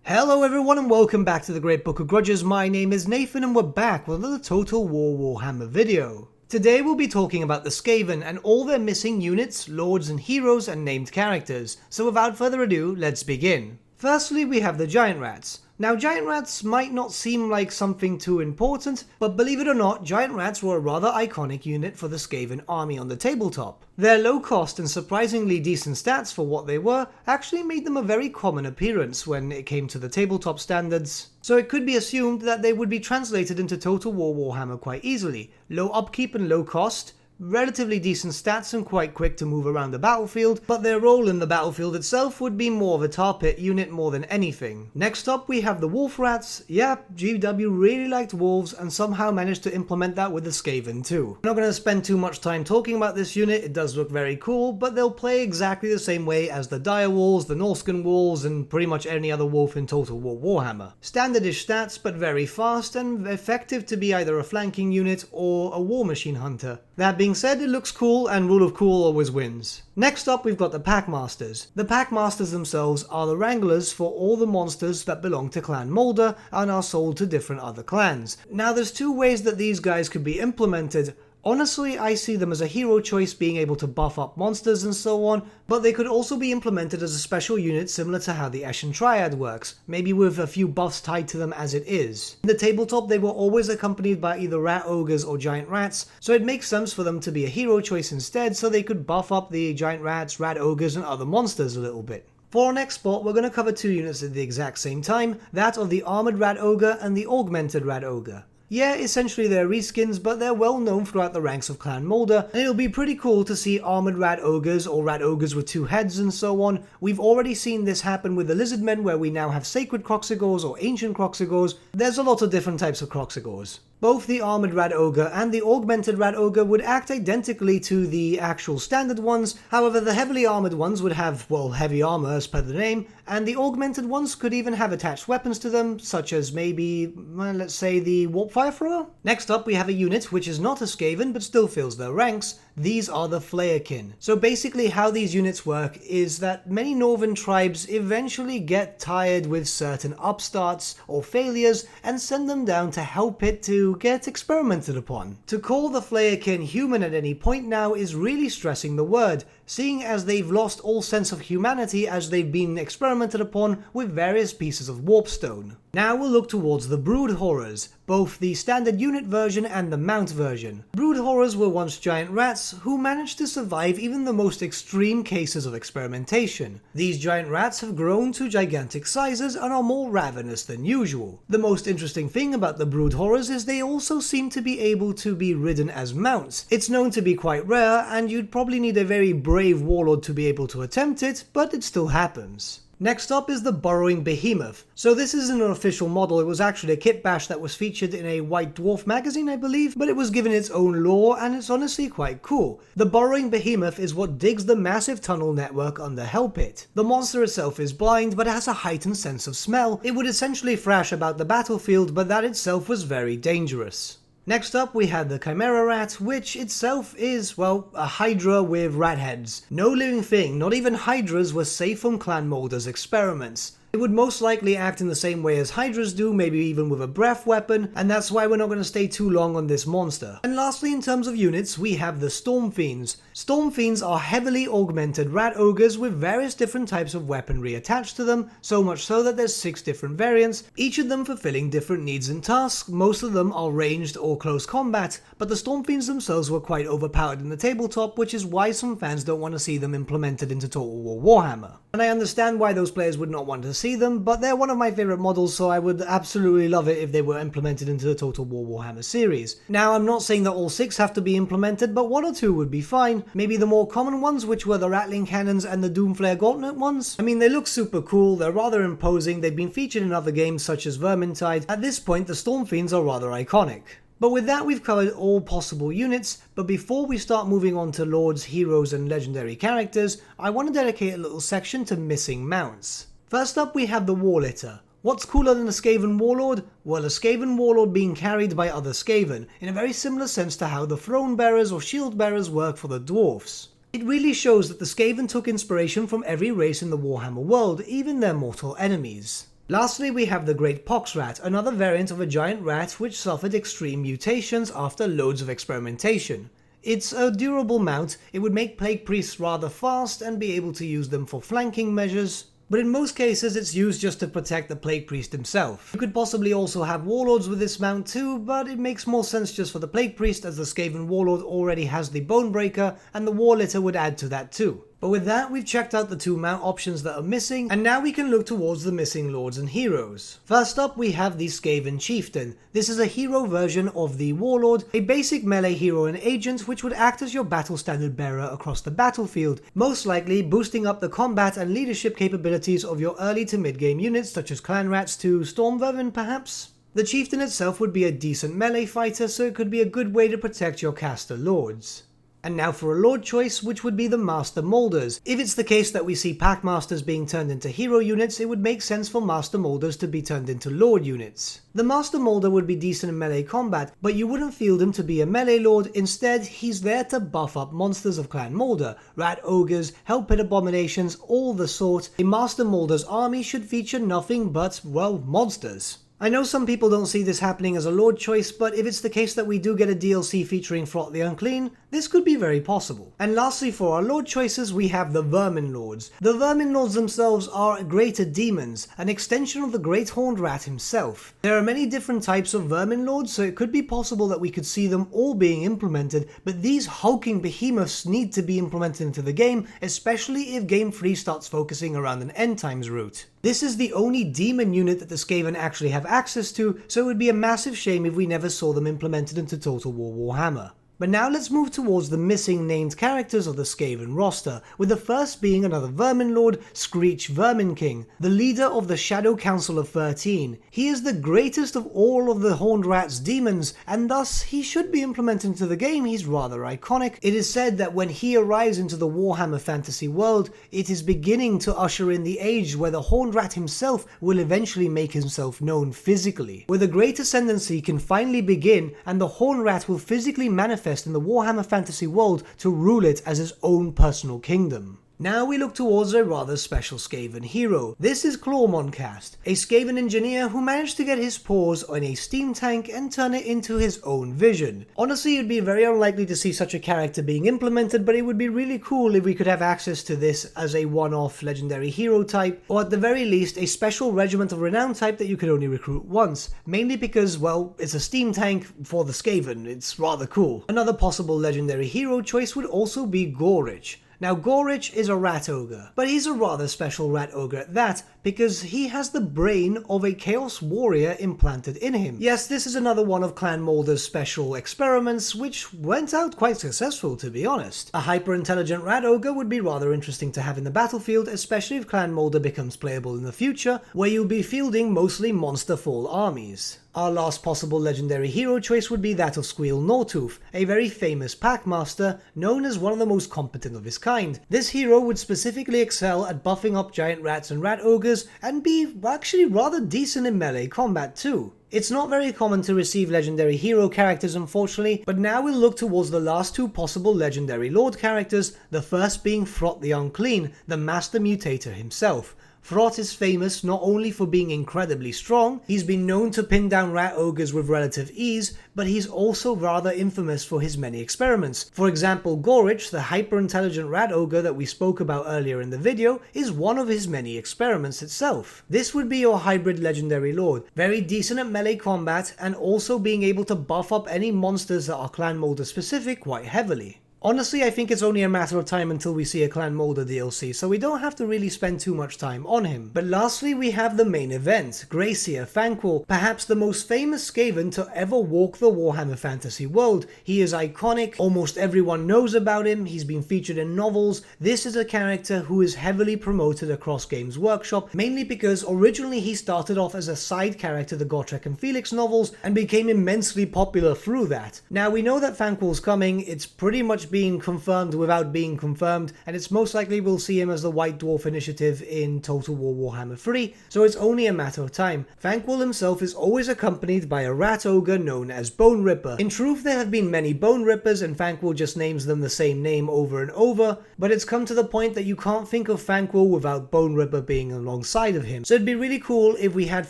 Hello everyone and welcome back to the Great Book of Grudges. My name is Nathan and we're back with another Total War Warhammer video. Today we'll be talking about the Skaven and all their missing units, lords and heroes and named characters. So without further ado, let's begin. Firstly, we have the Giant Rats. Now, Giant Rats might not seem like something too important, but believe it or not, Giant Rats were a rather iconic unit for the Skaven army on the tabletop. Their low cost and surprisingly decent stats for what they were actually made them a very common appearance when it came to the tabletop standards. So it could be assumed that they would be translated into Total War Warhammer quite easily. Low upkeep and low cost, relatively decent stats and quite quick to move around the battlefield, but their role in the battlefield itself would be more of a tar pit unit more than anything. Next up we have the Wolf Rats. Yeah, GW really liked wolves and somehow managed to implement that with the Skaven too. I'm not going to spend too much time talking about this unit, it does look very cool, but they'll play exactly the same way as the Dire Wolves, the Norscan Wolves, and pretty much any other wolf in Total War Warhammer. Standardish stats, but very fast and effective to be either a flanking unit or a war machine hunter. That being said, it looks cool and rule of cool always wins. Next up we've got the Packmasters. The Packmasters themselves are the wranglers for all the monsters that belong to Clan Moulder and are sold to different other clans. Now there's two ways that these guys could be implemented. Honestly, I see them as a hero choice, being able to buff up monsters and so on, but they could also be implemented as a special unit similar to how the Eshin Triad works, maybe with a few buffs tied to them as it is. In the tabletop they were always accompanied by either rat ogres or giant rats, so it makes sense for them to be a hero choice instead so they could buff up the giant rats, rat ogres and other monsters a little bit. For our next spot, we're going to cover two units at the exact same time, that of the Armored Rat Ogre and the Augmented Rat Ogre. Yeah, essentially they're reskins, but they're well known throughout the ranks of Clan Moulder, and it'll be pretty cool to see armored rat ogres or rat ogres with two heads and so on. We've already seen this happen with the Lizardmen, where we now have sacred Kroxigors or ancient Kroxigors. There's a lot of different types of Kroxigors. Both the Armored Rat Ogre and the Augmented Rat Ogre would act identically to the actual standard ones, however the heavily armored ones would have, well, heavy armor as per the name, and the augmented ones could even have attached weapons to them, such as maybe, let's say, the Warp Fire Thrower? Next up we have a unit which is not a Skaven but still fills their ranks. These are the Flayerkin. So basically how these units work is that many northern tribes eventually get tired with certain upstarts or failures and send them down to help it to get experimented upon. To call the Flayerkin human at any point now is really stressing the word, seeing as they've lost all sense of humanity as they've been experimented upon with various pieces of warpstone. Now we'll look towards the Brood Horrors, both the standard unit version and the mount version. Brood Horrors were once giant rats who managed to survive even the most extreme cases of experimentation. These giant rats have grown to gigantic sizes and are more ravenous than usual. The most interesting thing about the Brood Horrors is they also seem to be able to be ridden as mounts. It's known to be quite rare and you'd probably need a very brave warlord to be able to attempt it, but it still happens. Next up is the Burrowing Behemoth. So this isn't an official model, it was actually a kit bash that was featured in a White Dwarf magazine I believe, but it was given its own lore and it's honestly quite cool. The Burrowing Behemoth is what digs the massive tunnel network under Hell Pit. The monster itself is blind but has a heightened sense of smell. It would essentially thrash about the battlefield, but that itself was very dangerous. Next up we had the Chimera Rat, which itself is, well, a Hydra with rat heads. No living thing, not even Hydras, was safe from Clan Moulder's experiments. It would most likely act in the same way as Hydras do, maybe even with a breath weapon, and that's why we're not going to stay too long on this monster. And lastly, in terms of units, we have the Storm Fiends. Storm Fiends are heavily augmented rat ogres with various different types of weaponry attached to them, so much so that there's 6 different variants, each of them fulfilling different needs and tasks. Most of them are ranged or close combat, but the Storm Fiends themselves were quite overpowered in the tabletop, which is why some fans don't want to see them implemented into Total War Warhammer. And I understand why those players would not want to see them, but they're one of my favourite models, so I would absolutely love it if they were implemented into the Total War Warhammer series. Now, I'm not saying that all 6 have to be implemented, but 1 or 2 would be fine. Maybe the more common ones, which were the Rattling Cannons and the Doomflare Gauntlet ones. I mean, they look super cool, they're rather imposing, they've been featured in other games such as Vermintide. At this point, the Storm Fiends are rather iconic. But with that we've covered all possible units, but before we start moving on to lords, heroes and legendary characters, I want to dedicate a little section to missing mounts. First up we have the Warlitter. What's cooler than a Skaven warlord? Well, a Skaven warlord being carried by other Skaven, in a very similar sense to how the throne bearers or shield bearers work for the dwarfs. It really shows that the Skaven took inspiration from every race in the Warhammer world, even their mortal enemies. Lastly, we have the Great Pox Rat, another variant of a giant rat which suffered extreme mutations after loads of experimentation. It's a durable mount, it would make Plague Priests rather fast and be able to use them for flanking measures, but in most cases it's used just to protect the Plague Priest himself. You could possibly also have Warlords with this mount too, but it makes more sense just for the Plague Priest as the Skaven Warlord already has the Bonebreaker and the War Litter would add to that too. But with that, we've checked out the two mount options that are missing, and now we can look towards the missing lords and heroes. First up, we have the Skaven Chieftain. This is a hero version of the Warlord, a basic melee hero and agent which would act as your battle standard bearer across the battlefield, most likely boosting up the combat and leadership capabilities of your early to mid-game units such as Clan Rats to Storm Vermin perhaps? The Chieftain itself would be a decent melee fighter, so it could be a good way to protect your caster lords. And now for a lord choice, which would be the Master Molders. If it's the case that we see Pack Masters being turned into hero units, it would make sense for Master Molders to be turned into lord units. The Master Molder would be decent in melee combat, but you wouldn't field him to be a melee lord. Instead, he's there to buff up monsters of Clan Molder, rat ogres, hell pit abominations, all the sort. A Master Molder's army should feature nothing but, well, monsters. I know some people don't see this happening as a lord choice, but if it's the case that we do get a DLC featuring Fraught the Unclean, this could be very possible. And lastly, for our lord choices, we have the Vermin Lords. The Vermin Lords themselves are greater demons, an extension of the Great Horned Rat himself. There are many different types of Vermin Lords, so it could be possible that we could see them all being implemented, but these hulking behemoths need to be implemented into the game, especially if Game 3 starts focusing around an end times route. This is the only demon unit that the Skaven actually have access to, so it would be a massive shame if we never saw them implemented into Total War Warhammer. But now let's move towards the missing named characters of the Skaven roster, with the first being another Vermin Lord, Screech Vermin King, the leader of the Shadow Council of 13. He is the greatest of all of the Horned Rat's demons, and thus he should be implemented into the game. He's rather iconic. It is said that when he arrives into the Warhammer fantasy world, it is beginning to usher in the age where the Horned Rat himself will eventually make himself known physically, where the Great Ascendancy can finally begin and the Horned Rat will physically manifest in the Warhammer fantasy world to rule it as his own personal kingdom. Now we look towards a rather special Skaven hero. This is Clawmoncast, a Skaven engineer who managed to get his paws on a steam tank and turn it into his own vision. Honestly, it'd be very unlikely to see such a character being implemented, but it would be really cool if we could have access to this as a one-off legendary hero type, or at the very least a special Regiment of Renown type that you could only recruit once, mainly because, well, it's a steam tank for the Skaven. It's rather cool. Another possible legendary hero choice would also be Gorich. Now Gorich is a rat ogre, but he's a rather special rat ogre at that, because he has the brain of a Chaos Warrior implanted in him. Yes, this is another one of Clan Molder's special experiments, which went out quite successful, to be honest. A hyper-intelligent rat ogre would be rather interesting to have in the battlefield, especially if Clan Molder becomes playable in the future, where you'll be fielding mostly monster fall armies. Our last possible legendary hero choice would be that of Squeal Gnawtooth, a very famous packmaster, known as one of the most competent of his kind. This hero would specifically excel at buffing up giant rats and rat ogres, and be actually rather decent in melee combat too. It's not very common to receive legendary hero characters, unfortunately, but now we'll look towards the last two possible legendary lord characters, the first being Fraught the Unclean, the Master Mutator himself. Fraught is famous not only for being incredibly strong, he's been known to pin down rat ogres with relative ease, but he's also rather infamous for his many experiments. For example, Gorich, the hyper-intelligent rat ogre that we spoke about earlier in the video, is one of his many experiments itself. This would be your hybrid legendary lord, very decent at melee combat, and also being able to buff up any monsters that are Clan Molder specific quite heavily. Honestly, I think it's only a matter of time until we see a Clan Molder DLC, so we don't have to really spend too much time on him. But lastly, we have the main event, Grecia Banquo, perhaps the most famous Skaven to ever walk the Warhammer fantasy world. He is iconic, almost everyone knows about him, he's been featured in novels. This is a character who is heavily promoted across Games Workshop, mainly because originally he started off as a side character to the Gotrek and Felix novels, and became immensely popular through that. Now we know that Banquo's coming, it's pretty much been confirmed without being confirmed, and it's most likely we'll see him as the White Dwarf Initiative in Total War Warhammer 3, so it's only a matter of time. Vankwall himself is always accompanied by a rat ogre known as Bone Ripper. In truth, there have been many Bone Rippers, and Vankwall just names them the same name over and over, but it's come to the point that you can't think of Vankwall without Bone Ripper being alongside of him. So it'd be really cool if we had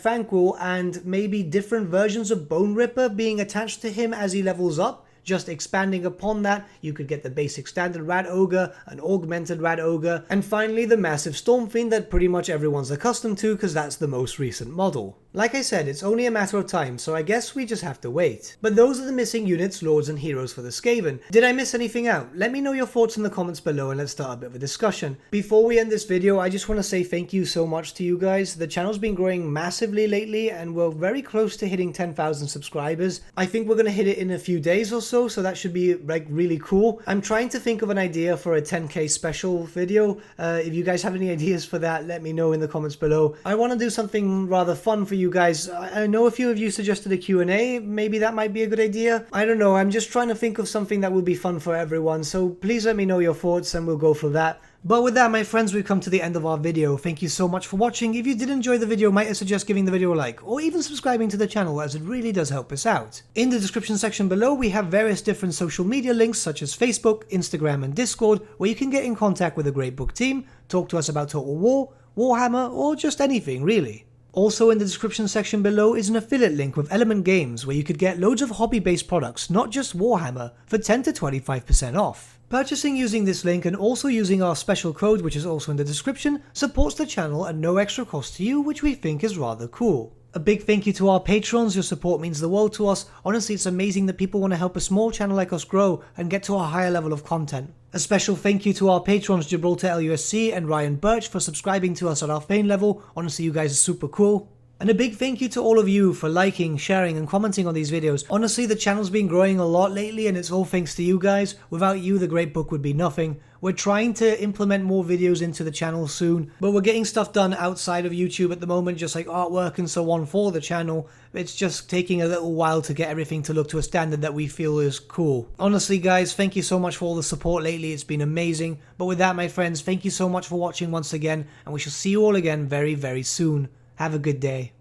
Vankwall and maybe different versions of Bone Ripper being attached to him as he levels up. Just expanding upon that, you could get the basic standard Rat Ogre, an augmented Rat Ogre, and finally the massive Storm Fiend that pretty much everyone's accustomed to because that's the most recent model. Like I said, it's only a matter of time, so I guess we just have to wait. But those are the missing units, lords and heroes for the Skaven. Did I miss anything out? Let me know your thoughts in the comments below and let's start a bit of a discussion. Before we end this video, I just want to say thank you so much to you guys. The channel's been growing massively lately and we're very close to hitting 10,000 subscribers. I think we're going to hit it in a few days or so that should be like really cool. I'm trying to think of an idea for a 10k special video. If you guys have any ideas for that, let me know in the comments below. I want to do something rather fun for you guys. I know a few of you suggested a Q&A. Maybe that might be a good idea. I don't know. I'm just trying to think of something that would be fun for everyone. So please let me know your thoughts and we'll go for that. But with that, my friends, we've come to the end of our video. Thank you so much for watching. If you did enjoy the video, might I suggest giving the video a like, or even subscribing to the channel, as it really does help us out. In the description section below, we have various different social media links, such as Facebook, Instagram, and Discord, where you can get in contact with the Great Book team, talk to us about Total War, Warhammer, or just anything, really. Also in the description section below is an affiliate link with Element Games, where you could get loads of hobby-based products, not just Warhammer, for 10 to 25% off. Purchasing using this link and also using our special code, which is also in the description, supports the channel at no extra cost to you, which we think is rather cool. A big thank you to our patrons. Your support means the world to us. Honestly, it's amazing that people want to help a small channel like us grow and get to a higher level of content. A special thank you to our patrons Gibraltar LUSC and Ryan Bertsche for subscribing to us at our Fane level. Honestly, you guys are super cool. And a big thank you to all of you for liking, sharing and commenting on these videos. Honestly, the channel's been growing a lot lately and it's all thanks to you guys. Without you, the Great Book would be nothing. We're trying to implement more videos into the channel soon, but we're getting stuff done outside of YouTube at the moment, just like artwork and so on for the channel. It's just taking a little while to get everything to look to a standard that we feel is cool. Honestly guys, thank you so much for all the support lately, it's been amazing. But with that, my friends, thank you so much for watching once again, and we shall see you all again very, very soon. Have a good day.